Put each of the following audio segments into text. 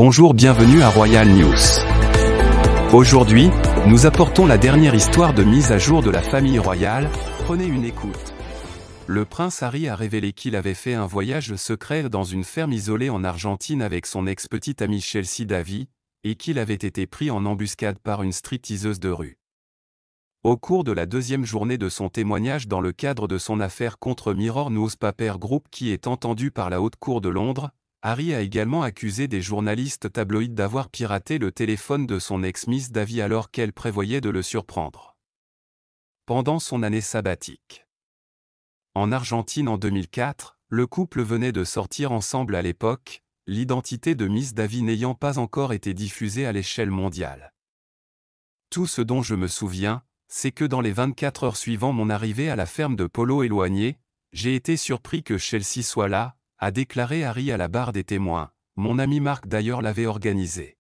Bonjour, bienvenue à Royal News. Aujourd'hui, nous apportons la dernière histoire de mise à jour de la famille royale. Prenez une écoute. Le prince Harry a révélé qu'il avait fait un voyage secret dans une ferme isolée en Argentine avec son ex-petite amie Chelsea Davy, et qu'il avait été pris en embuscade par une stripteaseuse de rue. Au cours de la deuxième journée de son témoignage dans le cadre de son affaire contre Mirror Newspaper Group qui est entendue par la Haute Cour de Londres, Harry a également accusé des journalistes tabloïds d'avoir piraté le téléphone de son ex-Miss Davy alors qu'elle prévoyait de le surprendre pendant son année sabbatique. En Argentine en 2004, le couple venait de sortir ensemble à l'époque, l'identité de Miss Davy n'ayant pas encore été diffusée à l'échelle mondiale. Tout ce dont je me souviens, c'est que dans les 24 heures suivant mon arrivée à la ferme de Polo éloignée, j'ai été surpris que Chelsea soit là, a déclaré Harry à la barre des témoins. Mon ami Mark d'ailleurs l'avait organisé.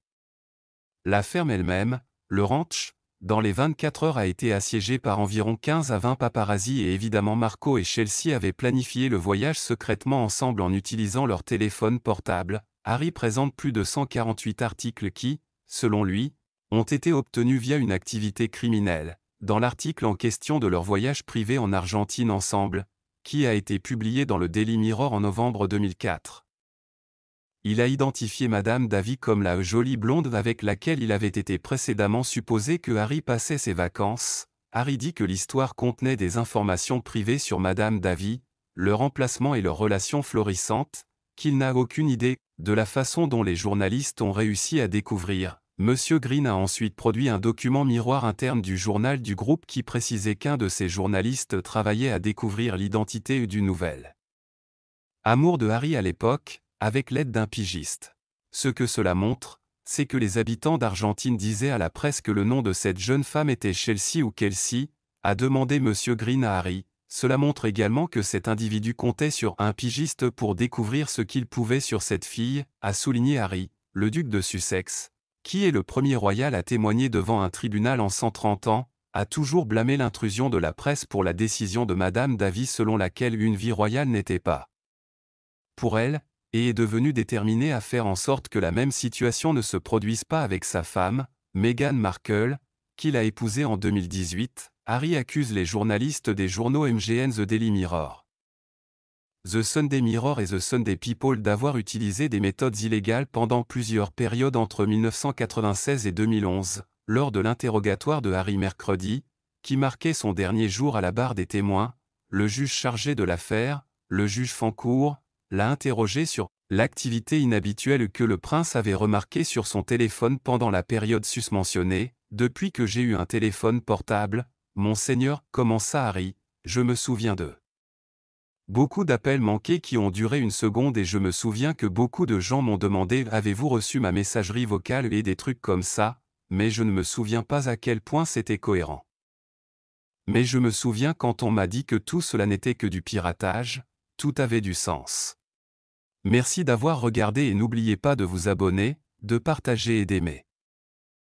La ferme elle-même, le ranch, dans les 24 heures a été assiégée par environ 15 à 20 paparazzis et évidemment Marco et Chelsea avaient planifié le voyage secrètement ensemble en utilisant leur téléphone portable. Harry présente plus de 148 articles qui, selon lui, ont été obtenus via une activité criminelle. Dans l'article en question de leur voyage privé en Argentine ensemble, qui a été publié dans le Daily Mirror en novembre 2004. Il a identifié Madame Davy comme la jolie blonde avec laquelle il avait été précédemment supposé que Harry passait ses vacances. Harry dit que l'histoire contenait des informations privées sur Madame Davy, leur emplacement et leur relation florissante, qu'il n'a aucune idée de la façon dont les journalistes ont réussi à découvrir. Monsieur Green a ensuite produit un document miroir interne du journal du groupe qui précisait qu'un de ses journalistes travaillait à découvrir l'identité du nouvel amour de Harry à l'époque, avec l'aide d'un pigiste. Ce que cela montre, c'est que les habitants d'Argentine disaient à la presse que le nom de cette jeune femme était Chelsea ou Kelsey, a demandé Monsieur Green à Harry. Cela montre également que cet individu comptait sur un pigiste pour découvrir ce qu'il pouvait sur cette fille, a souligné Harry, le duc de Sussex, qui est le premier royal à témoigner devant un tribunal en 130 ans, a toujours blâmé l'intrusion de la presse pour la décision de Madame Davy selon laquelle une vie royale n'était pas pour elle, et est devenu déterminé à faire en sorte que la même situation ne se produise pas avec sa femme, Meghan Markle, qu'il a épousée en 2018. Harry accuse les journalistes des journaux MGN The Daily Mirror, The Sunday Mirror et The Sunday People d'avoir utilisé des méthodes illégales pendant plusieurs périodes entre 1996 et 2011, lors de l'interrogatoire de Harry mercredi, qui marquait son dernier jour à la barre des témoins. Le juge chargé de l'affaire, le juge Fancourt, l'a interrogé sur l'activité inhabituelle que le prince avait remarquée sur son téléphone pendant la période susmentionnée. Depuis que j'ai eu un téléphone portable, monseigneur, commença Harry, je me souviens de beaucoup d'appels manqués qui ont duré une seconde et je me souviens que beaucoup de gens m'ont demandé « Avez-vous reçu ma messagerie vocale ?» et des trucs comme ça, mais je ne me souviens pas à quel point c'était cohérent. Mais je me souviens quand on m'a dit que tout cela n'était que du piratage, tout avait du sens. Merci d'avoir regardé et n'oubliez pas de vous abonner, de partager et d'aimer.